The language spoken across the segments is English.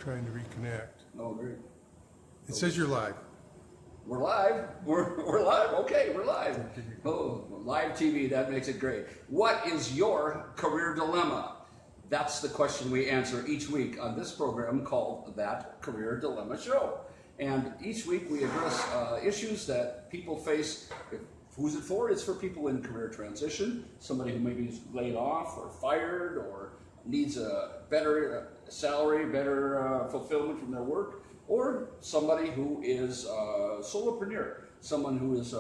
trying to reconnect. Oh, great. It says you're live. We're live. We're live. Okay, we're live. Oh, live TV. That makes it great. What is your career dilemma? That's the question we answer each week on this program called That Career Dilemma Show. And each week we address issues that people face. Who's it for? It's for people in career transition, somebody who maybe is laid off or fired or needs a better salary, better fulfillment from their work, or somebody who is a solopreneur, someone who has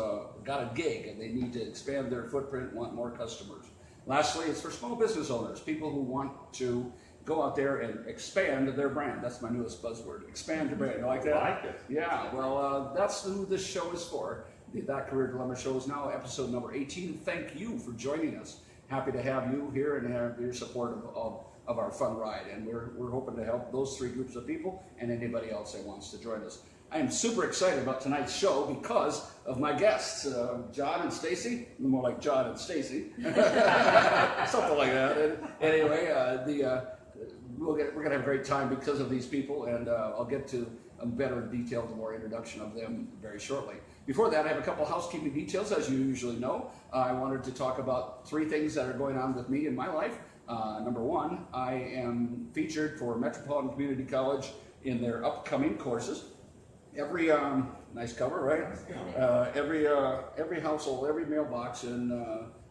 got a gig and they need to expand their footprint, want more customers. Lastly, it's for small business owners, people who want to go out there and expand their brand. That's my newest buzzword, expand your brand. You like that? I like it. Yeah, well, that's who this show is for. That Career Dilemma Show is now episode number 18. Thank you for joining us. Happy to have you here and have your support of our fun ride. And we're hoping to help those three groups of people and anybody else that wants to join us. I am super excited about tonight's show because of my guests, John and Stacy. More like John and Stacy, something like that. And anyway, we're going to have a great time because of these people, and I'll get to a better detailed, more introduction of them very shortly. Before that, I have a couple housekeeping details, as you usually know. I wanted to talk about three things that are going on with me in my life. Number one, I am featured for Metropolitan Community College in their upcoming courses. Every nice cover, right? Every household, every mailbox in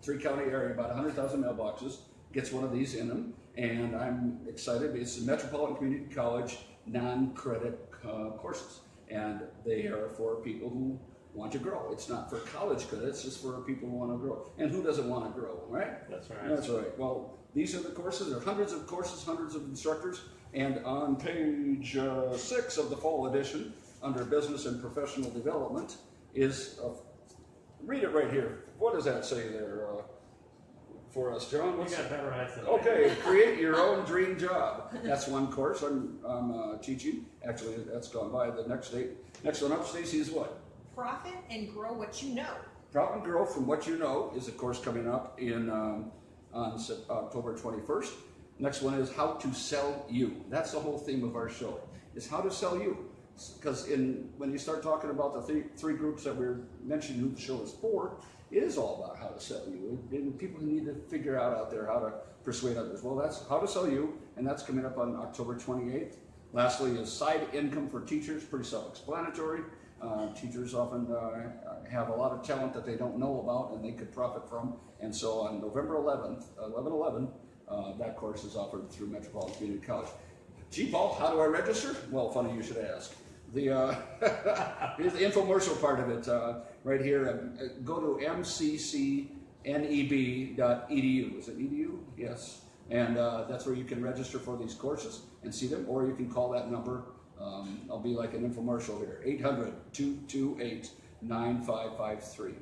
three-county area, about 100,000 mailboxes, gets one of these in them, and I'm excited. It's the Metropolitan Community College non-credit courses, and they are for people who want to grow. It's not for college credit, it's just for people who want to grow. And who doesn't want to grow, right? That's right. That's right. Well, these are the courses. There are hundreds of courses, hundreds of instructors, and on page 6 of the fall edition, under Business and Professional Development, is, read it right here. What does that say there for us, John? You got better eyes than Okay, create your own dream job. That's one course I'm teaching. Actually, that's gone by. The next one up, Stacy, is what? Profit and grow what you know. Profit and Grow from What You Know is a course coming up in on October 21st. Next one is How to Sell You. That's the whole theme of our show, is how to sell you. Because when you start talking about the three groups that we're mentioning who the show is for, it is all about how to sell you. And people need to figure out there how to persuade others. Well, that's How to Sell You, and that's coming up on October 28th. Lastly is Side Income for Teachers, pretty self-explanatory. Teachers often have a lot of talent that they don't know about and they could profit from. And so on November 11th, 11/11, that course is offered through Metropolitan Community College. Gee, Paul, how do I register? Well, funny you should ask. Here's the infomercial part of it right here. Go to mccneb.edu. Is it edu? Yes. And that's where you can register for these courses and see them, or you can call that number. I'll be like an infomercial here, 800-228-9553.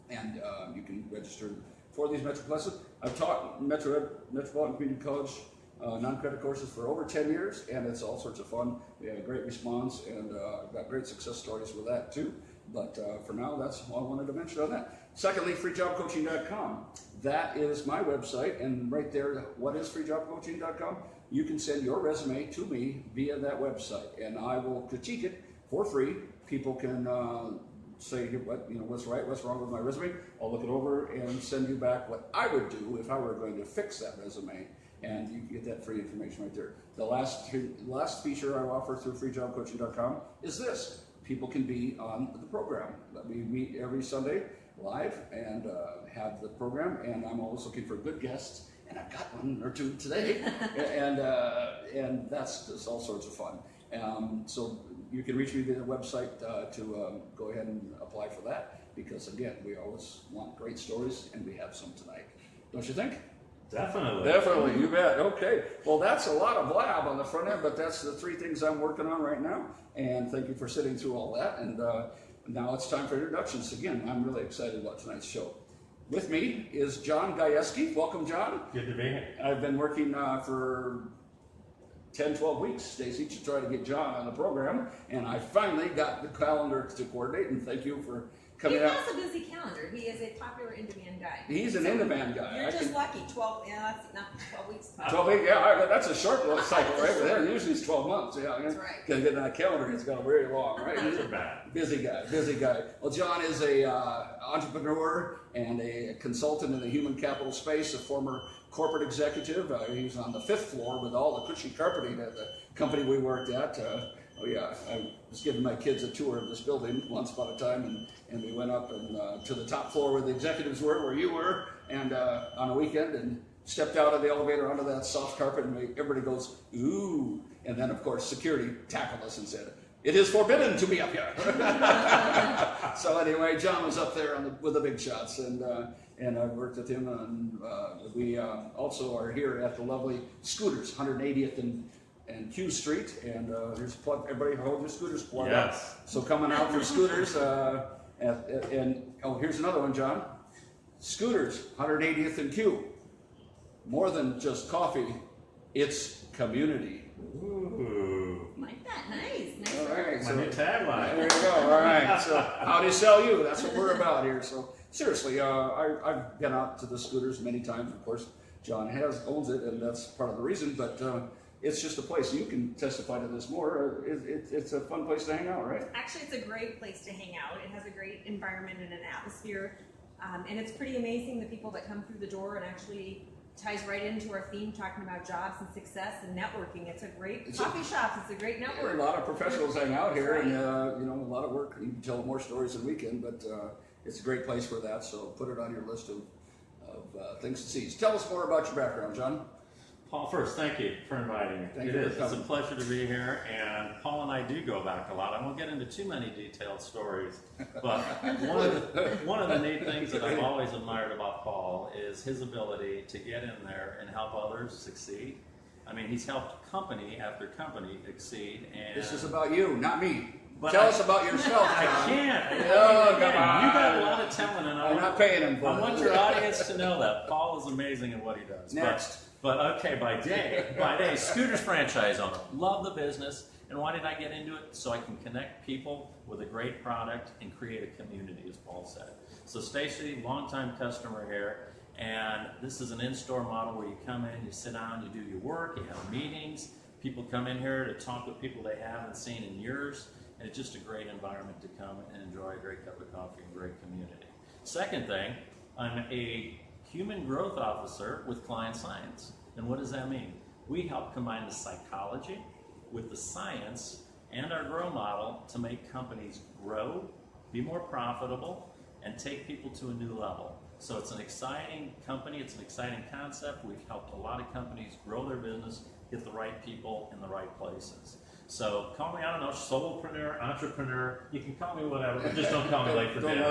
And you can register for these Metro classes. I've taught Metropolitan Community College non-credit courses for over 10 years, and it's all sorts of fun. We had a great response, and I've got great success stories with that too. But for now, that's all I wanted to mention on that. Secondly, freejobcoaching.com. That is my website, and right there, what is freejobcoaching.com? You can send your resume to me via that website, and I will critique it for free. People can say what's right, what's wrong with my resume. I'll look it over and send you back what I would do if I were going to fix that resume, and you can get that free information right there. The last feature I offer through freejobcoaching.com is this. People can be on the program. We meet every Sunday live and have the program, and I'm always looking for good guests, and I've got one or two today, and that's just all sorts of fun. So you can reach me via the website to go ahead and apply for that, because again, we always want great stories, and we have some tonight. Don't you think? Definitely, you bet. Okay, well, that's a lot of blab on the front end, but that's the three things I'm working on right now, and thank you for sitting through all that. And now it's time for introductions. Again, I'm really excited about tonight's show. With me is John Gajewski. Welcome, John. Good to be here. I've been working for 10, 12 weeks, Stacy, to try to get John on the program, and I finally got the calendar to coordinate, and thank you for coming He out. has a busy calendar. He is a popular in-demand guy. He's an in-demand guy. You're I just can- lucky. 12, yeah, that's not 12 weeks. 12 weeks, yeah, that's a short cycle right there. Usually it's 12 months. Yeah, That's right. Because getting that calendar, it's got very long, right? Those are bad. Busy guy. Well, John is a entrepreneur and a consultant in the human capital space, a former corporate executive. He's on the 5th floor with all the cushy carpeting at the company we worked at. Oh yeah, I was giving my kids a tour of this building once upon a time, and we went up and to the top floor where the executives were, where you were, and on a weekend, and stepped out of the elevator onto that soft carpet, and everybody goes, ooh, and then of course security tackled us and said, it is forbidden to be up here. So anyway, John was up there with the big shots, and I worked with him, and we also are here at the lovely Scooters, 180th and Q Street, and here's a plug. Everybody hold your Scooters plugged up. Yes. So coming out for Scooters, and here's another one, John. Scooters, 180th and Q. More than just coffee, it's community. Ooh. Like that. Nice. All right, My new there tagline. you go. All right. So how do you sell you? That's what we're about here. So seriously, I've been out to the Scooters many times. Of course, John owns it, and that's part of the reason. But it's just a place. You can testify to this more. It's a fun place to hang out, right? Actually, it's a great place to hang out. It has a great environment and an atmosphere. And it's pretty amazing the people that come through the door, and actually ties right into our theme, talking about jobs and success and networking. It's a great coffee shop. It's a great network. A lot of professionals hang out here, That's and a lot of work. You can tell more stories than we can, but it's a great place for that. So put it on your list of things to see. Tell us more about your background, John. Paul, first, thank you for inviting me. Thank It you for is. It's a coming. pleasure to be here, and Paul and I do go back a lot. I won't get into too many detailed stories, but one of the neat things that I've always admired about Paul is his ability to get in there and help others succeed. I mean, he's helped company after company exceed, and This is about you, not me. But Tell I- us about yourself, I John. can't. Oh, Again, come on. You got a lot of talent, and I'm not paying him for I it. want your audience to know that Paul is amazing at what he does. Next. But okay, by day, Scooters franchise owner. Love the business. And why did I get into it? So I can connect people with a great product and create a community, as Paul said. So Stacy, longtime customer here, and this is an in-store model where you come in, you sit down, you do your work, you have meetings. People come in here to talk with people they haven't seen in years, and it's just a great environment to come and enjoy a great cup of coffee and great community. Second thing, I'm a Human Growth Officer with Client Science. And what does that mean? We help combine the psychology with the science and our grow model to make companies grow, be more profitable, and take people to a new level. So it's an exciting company, it's an exciting concept. We've helped a lot of companies grow their business, get the right people in the right places. So call me, I don't know, solopreneur, entrepreneur, you can call me whatever, but just don't call me late for Don't dinner.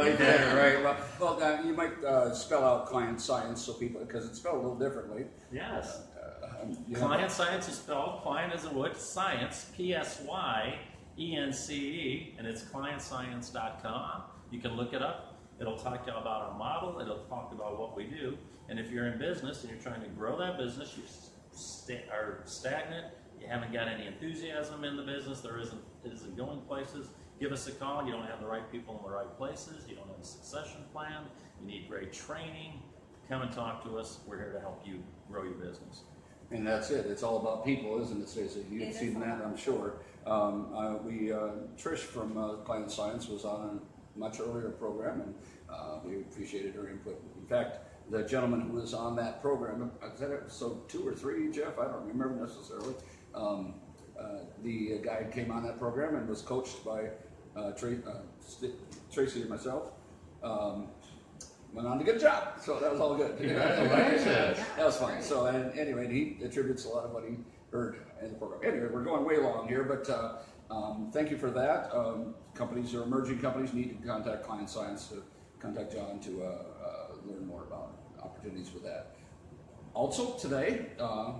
worry, right? Well, you might spell out client science so people, because it's spelled a little differently. Yes. You know, Client Science is spelled, client is a wood, science, Psyence, and it's clientscience.com. You can look it up. It'll talk to you about our model. It'll talk about what we do. And if you're in business and you're trying to grow that business, you are stagnant, you haven't got any enthusiasm in the business, it isn't going places, give us a call. You don't have the right people in the right places. You don't have a succession plan. You need great training. Come and talk to us. We're here to help you grow your business. And that's it. It's all about people, isn't it, Stacey? You've It seen is. that, I'm sure. Trish from Client Science was on a much earlier program, and we appreciated her input. In fact, the gentleman who was on that program, is that episode 2 or 3, Jeff? I don't remember necessarily. The guy came on that program and was coached by Tracy and myself. Went on to get a job, so that was all good. Congratulations. That was fun. So, and anyway, he attributes a lot of what he heard in the program. Anyway, we're going way long here, but thank you for that. Companies or emerging companies need to contact Client Science to contact John to learn more about opportunities with that. Also today,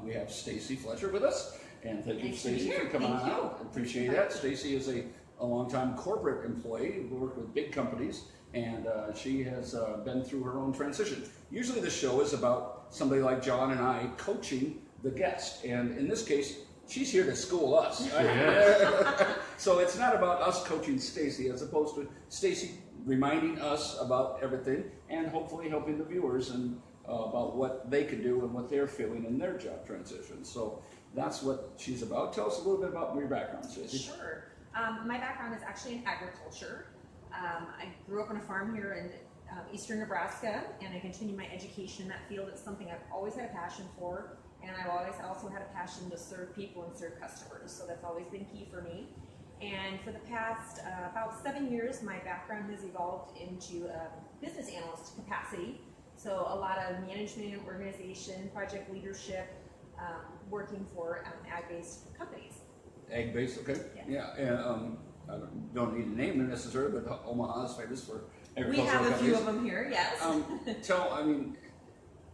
we have Stacy Fletcher with us, and thank you, Nice to be Stacy, here. for coming Thank on you. out. Appreciate that. Stacy is a longtime corporate employee who worked with big companies, and she has been through her own transition. Usually the show is about somebody like John and I coaching the guest, and in this case, she's here to school us. So it's not about us coaching Stacy as opposed to Stacy reminding us about everything and hopefully helping the viewers and about what they can do and what they're feeling in their job transition. So that's what she's about. Tell us a little bit about your background, Stacy. Sure. My background is actually in agriculture. I grew up on a farm here in eastern Nebraska, and I continued my education in that field. It's something I've always had a passion for, and I've always also had a passion to serve people and serve customers. So that's always been key for me. And for the past about 7 years, my background has evolved into a business analyst capacity. So a lot of management, organization, project leadership, working for ag-based companies. Ag-based, okay. Yeah. And I don't need to name them necessarily, but Omaha is famous for We agricultural have a companies. few of them here, yes.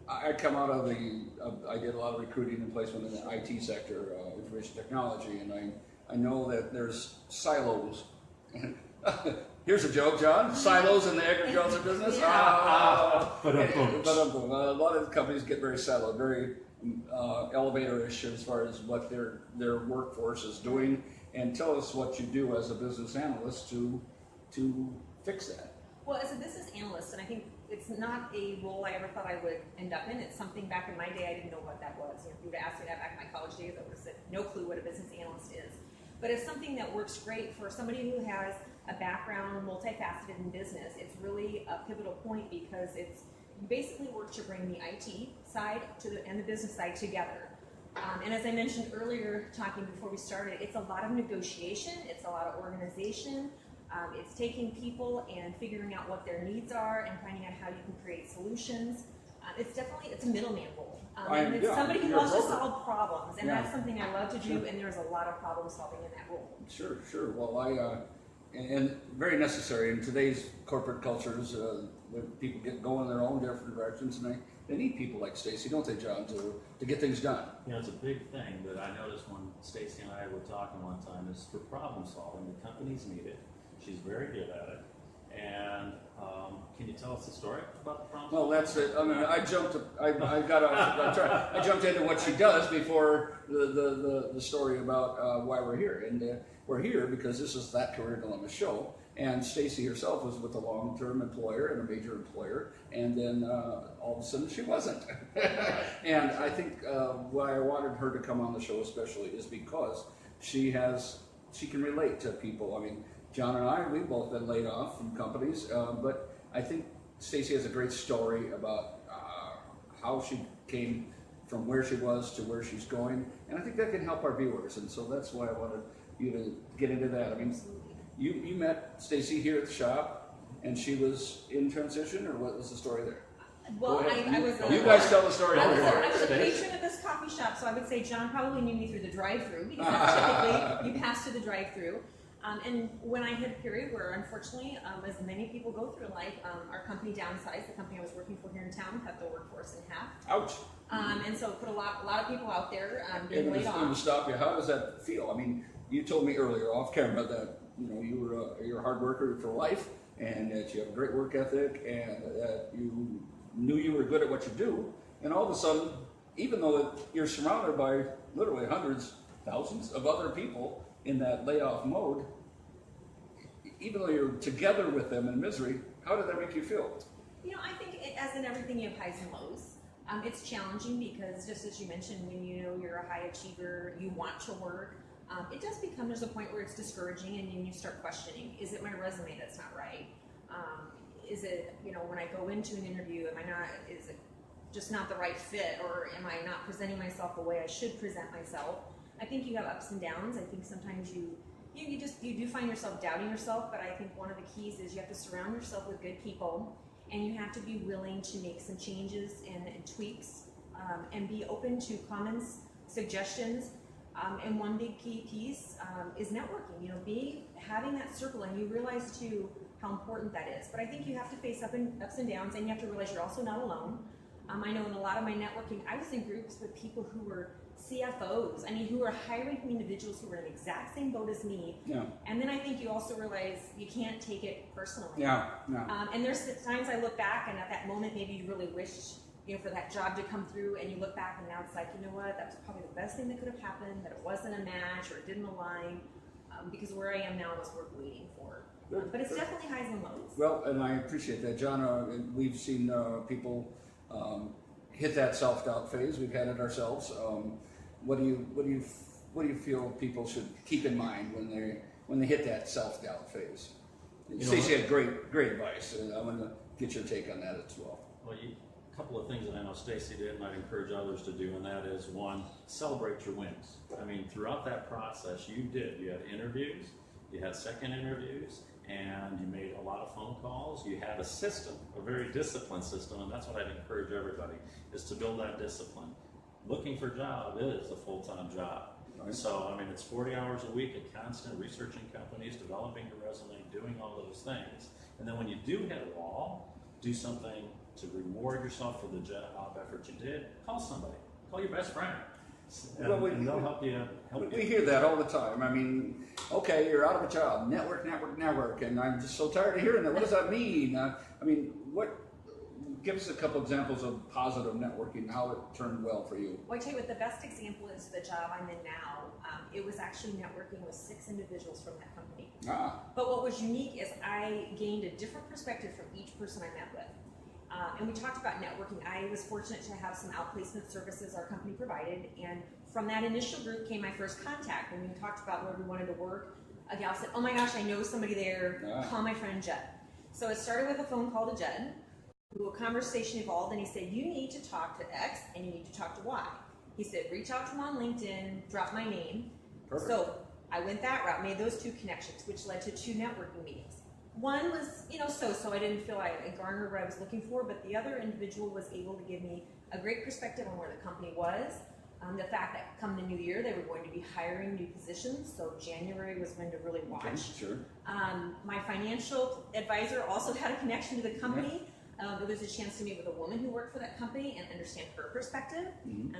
I come out of I did a lot of recruiting and placement in the IT sector, information technology, and I know that there's silos. Here's a joke, John. Silos in the agriculture business. But a lot of companies get very siloed, very elevator-ish as far as what their workforce is doing. And tell us what you do as a business analyst to fix that. Well, as a business analyst, and I think it's not a role I ever thought I would end up in. It's something back in my day I didn't know what that was. If you would have asked me that back in my college days, I would have said no clue what a business analyst is. But it's something that works great for somebody who has a background multifaceted in business. It's really a pivotal point because you basically work to bring the IT side and the business side together. And as I mentioned earlier, talking before we started, it's a lot of negotiation, it's a lot of organization, it's taking people and figuring out what their needs are and finding out how you can create solutions. It's a middleman role. And it's somebody who wants to solve problems, and that's something I love to do, and there's a lot of problem solving in that role. Sure. Well, and very necessary in today's corporate cultures, when people get going in their own different directions, and they need people like Stacy, don't they, John, to get things done? You know, it's a big thing that I noticed when Stacy and I were talking one time is for problem solving. The companies need it. She's very good at it. And can you tell us the story about the problem? Well, that's it. I mean, I jumped into what she does before the story about why we're here, and we're here because this is That Career Dilemma show. And Stacy herself was with a long-term employer and a major employer, and then all of a sudden she wasn't. And I think why I wanted her to come on the show especially is because she can relate to people. I mean, John and we've both been laid off from companies, but I think Stacy has a great story about how she came from where she was to where she's going, and I think that can help our viewers, and so that's why I wanted you to get into that. I mean, you met Stacy here at the shop, and she was in transition, or what was the story there? Well, I was. You guys tell the story. I was a patron of this coffee shop, so I would say John probably knew me through the drive-through because that's typically you pass to the drive-through. And when I hit a period where, unfortunately, as many people go through in life, our company downsized. The company I was working for here in town cut the workforce in half. Ouch. And so it put a lot of people out there being laid And to off. stop you, how does that feel? I mean, you told me earlier off camera that you're a hard worker for life, and that you have a great work ethic, and that you knew you were good at what you do, and all of a sudden, even though you're surrounded by literally hundreds, thousands of other people in that layoff mode, even though you're together with them in misery, how did that make you feel? I think as in everything, you have highs and lows. It's challenging because, just as you mentioned, when you're a high achiever, you want to work, it does become, there's a point where it's discouraging and then you start questioning, is it my resume that's not right? Is it, when I go into an interview, is it just not the right fit, or am I not presenting myself the way I should present myself? I think you have ups and downs. I think sometimes you do find yourself doubting yourself, but I think one of the keys is you have to surround yourself with good people, and you have to be willing to make some changes and tweaks, and be open to comments, suggestions. And one big key piece is networking. Having that circle, and you realize too how important that is. But I think you have to face ups and downs, and you have to realize you're also not alone. I know in a lot of my networking, I was in groups with people who were CFOs, who were high-ranking individuals who were in the exact same boat as me. Yeah. And then I think you also realize you can't take it personally. Yeah. And there's times I look back, and at that moment, maybe you really wished for that job to come through, and you look back and now it's like, you know what, that was probably the best thing that could have happened, that it wasn't a match or it didn't align, because where I am now was worth waiting for. But it's definitely highs and lows. Well, and I appreciate that, John. We've seen people hit that self-doubt phase. We've had it ourselves. What do you feel people should keep in mind when they hit that self-doubt phase? Stacey had great advice, and I want to get your take on that as well. Well, a couple of things that I know Stacey did, and I'd encourage others to do, and that is, one, celebrate your wins. I mean, throughout that process, you had interviews, you had second interviews, and you made a lot of phone calls. You had a system, a very disciplined system, and that's what I'd encourage everybody, is to build that discipline. Looking for a job is a full-time job. Right. So, I mean, it's 40 hours a week of constant researching companies, developing your resume, doing all those things. And then when you do hit a wall, do something to reward yourself for the job effort you did. Call somebody. Call your best friend. And they'll help you. We hear that all the time. I mean, okay, you're out of a job. Network, and I'm just so tired of hearing that. What does that mean? Give us a couple examples of positive networking, how it turned well for you. Well, I tell you what, the best example is the job I'm in now. It was actually networking with 6 individuals from that company. But what was unique is I gained a different perspective from each person I met with. And we talked about networking. I was fortunate to have some outplacement services our company provided, and from that initial group came my first contact. When we talked about where we wanted to work, a gal said, "Oh my gosh, I know somebody there, call my friend Jed." So it started with a phone call to Jed. A conversation evolved, and he said, "You need to talk to X and you need to talk to Y." He said, "Reach out to him on LinkedIn, drop my name." Perfect. So I went that route, made those 2 connections, which led to 2 networking meetings. One was, so I didn't feel I garnered what I was looking for, but the other individual was able to give me a great perspective on where the company was. The fact that come the new year, they were going to be hiring new positions, so January was when to really watch. Okay, sure. My financial advisor also had a connection to the company. There was a chance to meet with a woman who worked for that company and understand her perspective.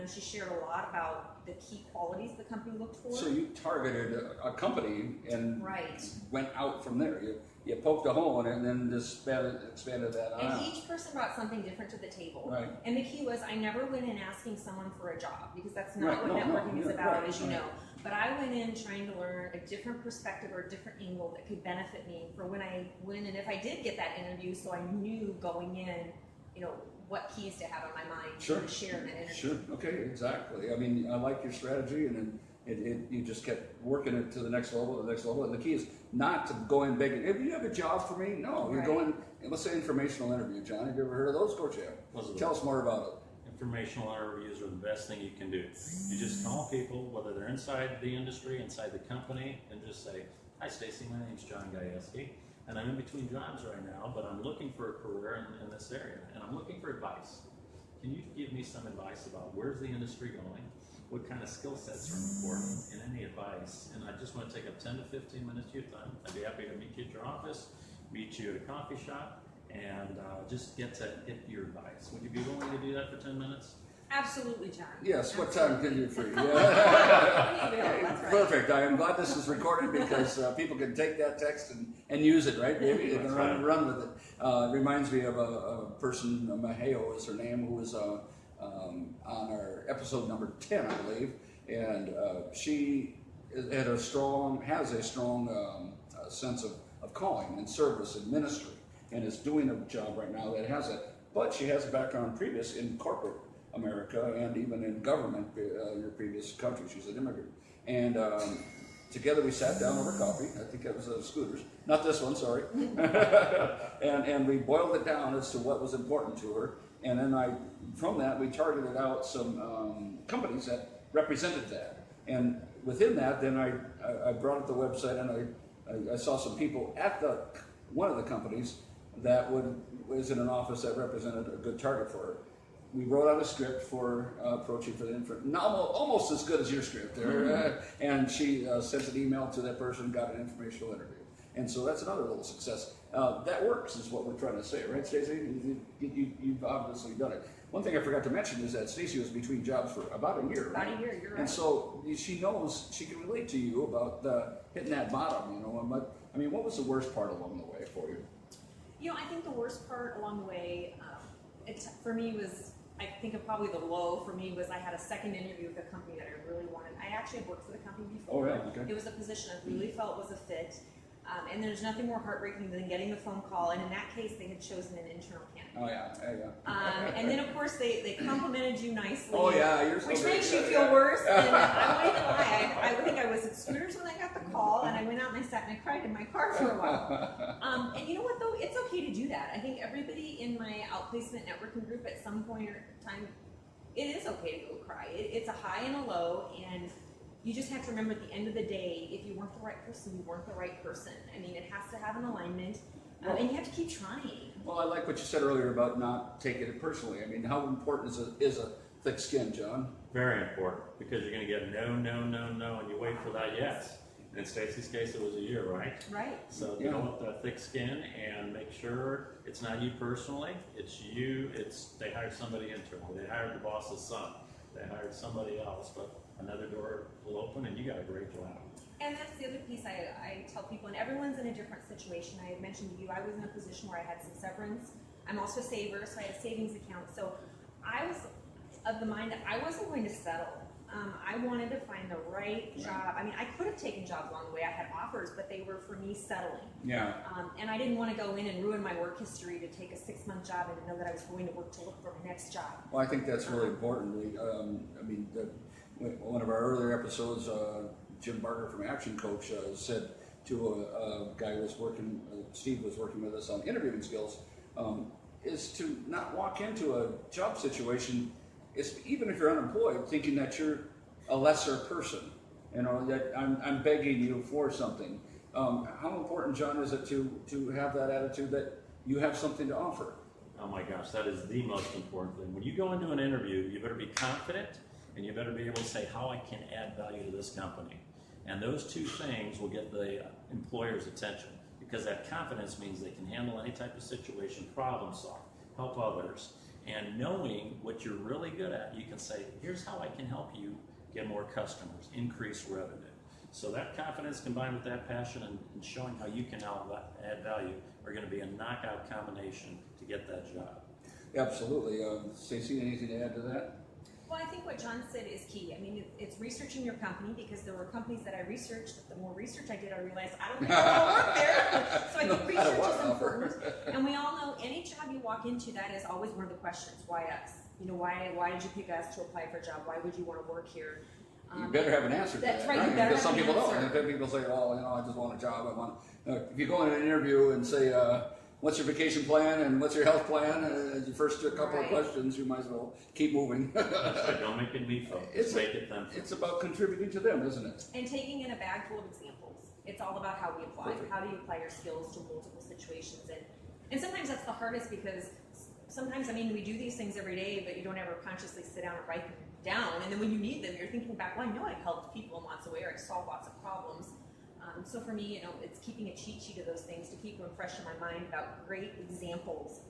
She shared a lot about the key qualities the company looked for. So you targeted a company and Right. went out from there. You poked a hole in it and then just expanded that And out. each person brought something different to the table. Right. And the key was I never went in asking someone for a job, because that's not Right. what No, networking is yeah, about, right, as you right. know. But I went in trying to learn a different perspective or a different angle that could benefit me for when I went in, and if I did get that interview, so I knew going in, what keys to have on my mind Sure. to share in that interview. Sure. Okay. Exactly. I mean, I like your strategy, and then you just kept working it to the next level, And the key is not to go in begging. Hey, do you have a job for me? No. You're Right. going. Let's say informational interview, John. Have you ever heard of those? Of course you have. Tell us more about it. Informational interviews are the best thing you can do. You just call people, whether they're inside the industry, inside the company, and just say, "Hi, Stacey. My name's John Gajewski, and I'm in between jobs right now, but I'm looking for a career in this area, and I'm looking for advice. Can you give me some advice about where's the industry going? What kind of skill sets are important, and any advice? And I just want to take up 10 to 15 minutes of your time. I'd be happy to meet you at your office, meet you at a coffee shop, and just get your advice. Would you be willing to do that for 10 minutes? Absolutely, John. Yes. What time can you free? That's right. Perfect. I am glad this is recorded because people can take that text and use it, right? Maybe they can That's run with it. It reminds me of a person, Maheo is her name, who was on our episode number 10, I believe, and she has a strong sense of calling and service and ministry, and is doing a job right now that has it. But she has a background previous in corporate America and even in government, your previous country. She's an immigrant. And together we sat down over coffee. I think it was Scooters. Not this one, sorry. and we boiled it down as to what was important to her. And then from that, we targeted out some companies that represented that. And within that, then I brought up the website, and I saw some people at one of the companies that was in an office that represented a good target for her. We wrote out a script for approaching for the almost as good as your script there, and she sent an email to that person, got an informational interview, and so that's another little success. That works, is what we're trying to say, right, Stacey? You've obviously done it. One thing I forgot to mention is that Stacey was between jobs for about a year. About a year, you're right. And so she knows, she can relate to you about hitting that bottom. I mean, what was the worst part along the way for you? I think the worst part along the way, for me was I think of probably the low for me was I had a second interview with a company that I really wanted. I actually had worked for the company before. Oh, yeah, okay. It was a position I really felt was a fit. And there's nothing more heartbreaking than getting the phone call, and in that case, they had chosen an internal candidate. Oh yeah. And then, of course, they complimented you nicely. Oh yeah, you're so Which great. makes you feel worse. And I won't even lie. I think I was at Scooters when I got the call, and I went out and I sat and I cried in my car for a while. And you know what, though? It's okay to do that. I think everybody in my outplacement networking group at some point or time, it is okay to go cry. It's a high and a low, and you just have to remember at the end of the day, if you weren't the right person, you weren't the right person. I mean, it has to have an alignment, and you have to keep trying. Well, I like what you said earlier about not taking it personally. I mean, how important is a thick skin, John? Very important, because you're going to get no, and you wait for that yes. In Stacy's case, it was a year, right? Right. So Yeah. go with that thick skin and make sure it's not you personally, it's you. They hired somebody internally. They hired the boss's son. They hired somebody else, but another door will open, and you got a great job. And that's the other piece I tell people, and everyone's in a different situation. I had mentioned to you, I was in a position where I had some severance. I'm also a saver, so I had a savings account. So I was of the mind that I wasn't going to settle. I wanted to find the right job. I mean, I could have taken jobs along the way. I had offers, but they were for me settling. Yeah. And I didn't want to go in and ruin my work history to take a 6-month job and know that I was going to work to look for my next job. Well, I think that's really important. I mean, one of our earlier episodes, Jim Barker from Action Coach said to a guy who was working, Steve was working with us on interviewing skills, is to not walk into a job situation, even if you're unemployed, thinking that you're a lesser person. You know, that I'm begging you for something. How important, John, is it to have that attitude that you have something to offer? Oh my gosh, that is the most important thing. When you go into an interview, you better be confident, and you better be able to say how I can add value to this company. And those two things will get the employer's attention, because that confidence means they can handle any type of situation, problem solve, help others. And knowing what you're really good at, you can say, here's how I can help you get more customers, increase revenue. So that confidence combined with that passion and showing how you can add value are going to be a knockout combination to get that job. Absolutely. Stacey, anything to add to that? Well, I think what John said is key. I mean, it's researching your company, because there were companies that I researched. The more research I did, I realized I don't think I'll work there. So I think research is important. And we all know any job you walk into, that is always one of the questions. Why us? You know, why did you pick us to apply for a job? Why would you want to work here? You better have an answer to That's that. right, you better Because have some an people don't. answer. And people say, "Oh, you know, I just want a job. I want." If you go in an interview and say, "What's your vacation plan and what's your health plan?" Your first couple of questions, you might as well keep moving. So don't make it me focused, make it them. It's about contributing to them, isn't it? And taking in a bag full of examples. It's all about how we apply. Perfect. How do you apply your skills to multiple situations? And sometimes that's the hardest, because sometimes, I mean, we do these things every day, but you don't ever consciously sit down and write them down. And then when you need them, you're thinking back, well, I know I've helped people in lots of ways, or I've solved lots of problems. So for me, you know, it's keeping a cheat sheet of those things to keep them fresh in my mind about great examples.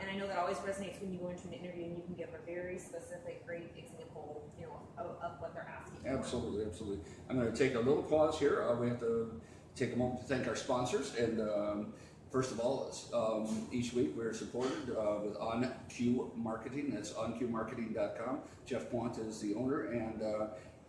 And I know that always resonates when you go into an interview and you can give a very specific, great example, you know, of what they're asking for. Absolutely, absolutely. I'm going to take a little pause here. We have to take a moment to thank our sponsors. And first of all, each week we're supported with OnQ Marketing. That's onqmarketing.com. Jeff Quant is the owner, and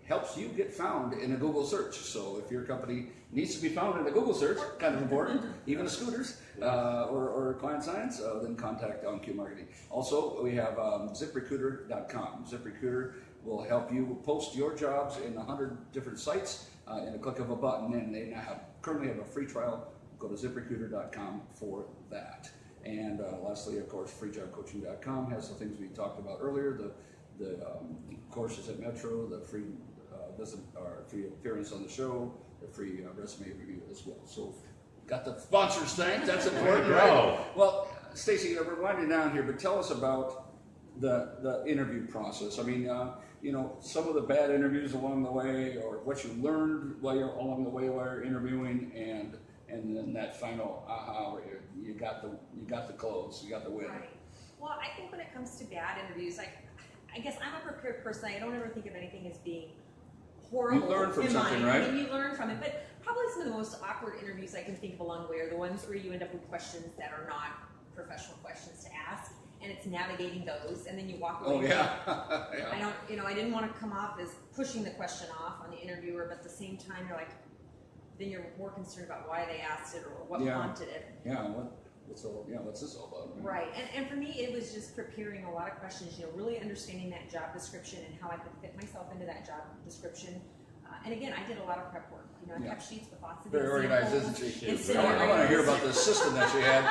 helps you get found in a Google search. So if your company needs to be found in a Google search, kind of important, even a Scooters or Client Science, then contact OnQ Marketing. Also, we have ZipRecruiter.com. ZipRecruiter will help you post your jobs in 100 different sites in a click of a button, and they now currently have a free trial. Go to ZipRecruiter.com for that. And lastly, of course, FreeJobCoaching.com has the things we talked about earlier, the courses at Metro, the free visit or free appearance on the show, the free resume review as well. So got the sponsors thanked. That's important, right? Well, Stacey, we're winding down here, but tell us about the interview process. I mean, you know, some of the bad interviews along the way, or what you learned along the way while you're interviewing, and then that final aha, where you got the close, you got the win. Right. Well, I think when it comes to bad interviews, I guess I'm a prepared person. I don't ever think of anything as being horrible. You learn from in something, mind. right? I mean, you learn from it. But probably some of the most awkward interviews I can think of along the way are the ones where you end up with questions that are not professional questions to ask. and it's navigating those, and then you walk away. Oh, yeah. Yeah. I don't, I didn't want to come off as pushing the question off on the interviewer, but at the same time, you're like, then you're more concerned about why they asked it or what Yeah. prompted it. Yeah, what's this all about? Right, and for me, it was just preparing a lot of questions, really understanding that job description and how I could fit myself into that job description. And again, I did a lot of prep work. I Yeah. kept sheets with lots of Very organized, examples isn't she? and I want to hear scenarios. about the system that she had.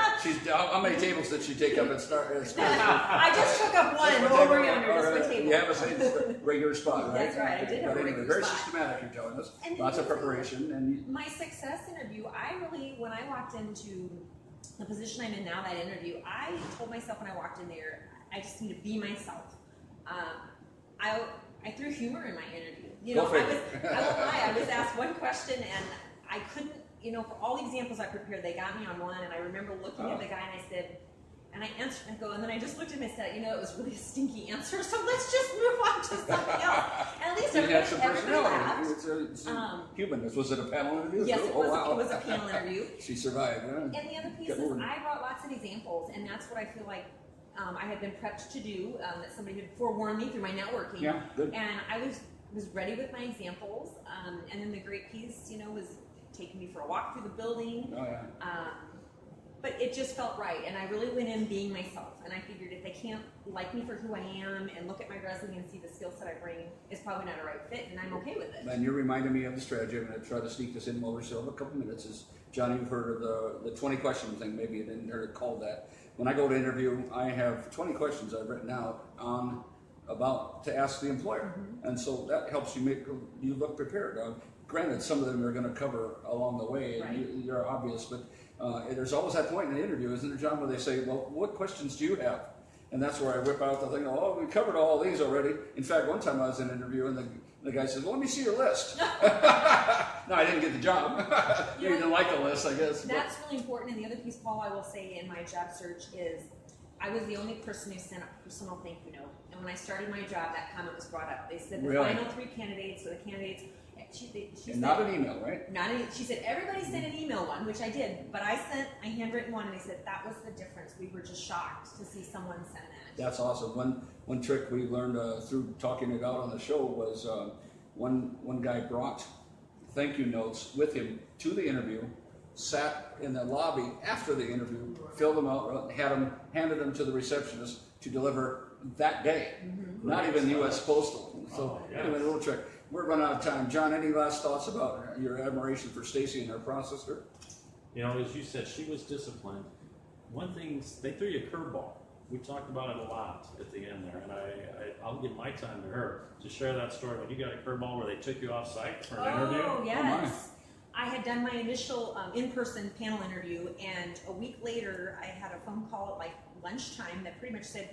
How many tables did she take up at start? I just took up one over yonder, just my table. You have a same regular spot, right? That's right, I did have But a anyway, regular very spot. systematic, you're telling us. And Lots of then- preparation, and My success interview, when I walked into the position I'm in now, that interview, I told myself when I walked in there, I just need to be myself. I threw humor in my interview. Go I figure. won't lie, I was asked one question and I couldn't, for all the examples I prepared, they got me on one, and I remember looking at the guy and I said, and I answered and and then I just looked at him and said, it was really a stinky answer, so let's just move on to something else. And at least you had some everybody laughed. personality. It's human. Was it a panel interview? Yes, Oh, it wow. was a panel interview. She survived, huh? And the other piece Get is moving. I brought lots of examples, and that's what I feel like I had been prepped to do, that somebody had forewarned me through my networking. Yeah, good. And I was ready with my examples, and then the great piece, was taking me for a walk through the building. Oh, yeah. But it just felt right, and I really went in being myself, and I figured if they can't like me for who I am and look at my resume and see the skill set I bring, it's probably not a right fit, and I'm okay with it. And you're reminding me of the strategy. I'm going to try to sneak this in while we still have a couple minutes. Johnny, you've heard of the 20 question thing. Maybe you didn't hear it called that. When I go to interview, I have 20 questions I've written out to ask the employer, and so that helps you look prepared. Granted, some of them are going to cover along the way, and Right. you're obvious, but there's always that point in the interview, isn't there, John, where they say, "Well, what questions do you have?" And that's where I whip out the thing. Oh, we covered all these already. In fact, one time I was in an interview, and the guy says, "Well, let me see your list." No, I didn't get the job. You didn't like the list, I guess. but- That's really important. And the other piece, Paul, I will say in my job search is I was the only person who sent a personal thank you note. And when I started my job, that comment was brought up. They said the Really? final 3 candidates, or the candidates, she and said, not an email, right? she said, everybody sent an email one, which I did, but I sent a handwritten one, and they said that was the difference. We were just shocked to see someone send that. That's awesome. One trick we learned through talking it out on the show was one guy brought thank you notes with him to the interview, sat in the lobby after the interview, filled them out, handed them to the receptionist to deliver that day. Not even U.S. Postal. So anyway, a little trick. We're running out of time. John, any last thoughts about your admiration for Stacy and her processor? As you said, she was disciplined. One thing, they threw you a curveball. We talked about it a lot at the end there, and I'll give my time to her to share that story. When you got a curveball where they took you off site for an interview. Oh, yes. I had done my initial in-person panel interview, and a week later, I had a phone call at like lunchtime that pretty much said,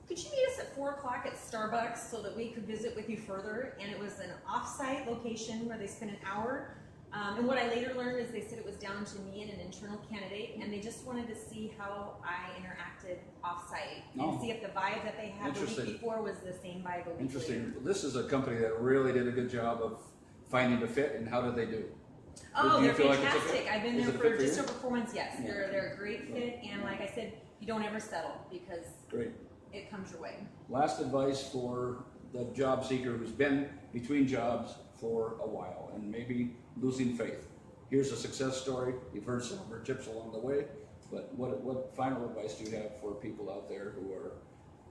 could you meet us at 4 o'clock at Starbucks so that we could visit with you further? And it was an off-site location where they spent an hour. And what I later learned is they said it was down to me and an internal candidate, and they just wanted to see how I interacted off-site and see if the vibe that they had the week Interesting. before was the same vibe a week Interesting. later. This is a company that really did a good job of finding the fit, and how did they do? Oh, Do you they're feel like it's a fantastic. fit? I've been Is there it a for fit for just you? over 4 months, yes. Yeah. They're a great fit, and like I said, you don't ever settle because Great. it comes your way. Last advice for the job seeker who's been between jobs for a while and maybe losing faith. Here's a success story. You've heard some of her tips along the way, but what final advice do you have for people out there who are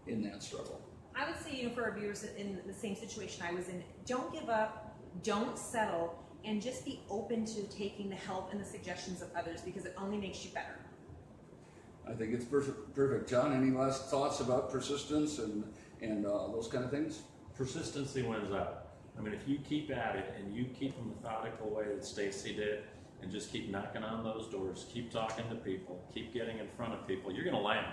in that struggle? I would say, for our viewers in the same situation I was in, don't give up, don't settle, and just be open to taking the help and the suggestions of others because it only makes you better. I think it's perfect. John, any last thoughts about persistence and those kind of things? Persistency wins out. If you keep at it and you keep a methodical way that Stacy did, and just keep knocking on those doors, keep talking to people, keep getting in front of people, you're going to land.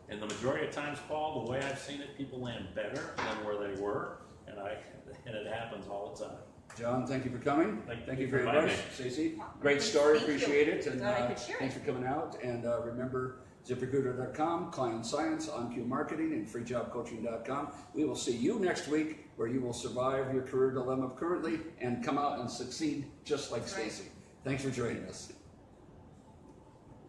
And the majority of times, Paul, the way I've seen it, people land better than where they were, and it happens all the time. John, thank you for coming. Thank you you for for your inviting advice. Stacey, great story. Thank you. Appreciate it. And Glad I could share it. thanks for coming out. And remember, ZipRecruiter.com, Client Science, OnQ Marketing, and FreeJobCoaching.com. We will see you next week, where you will survive your career dilemma currently and come out and succeed just like That's right. Stacey. Thanks for joining us.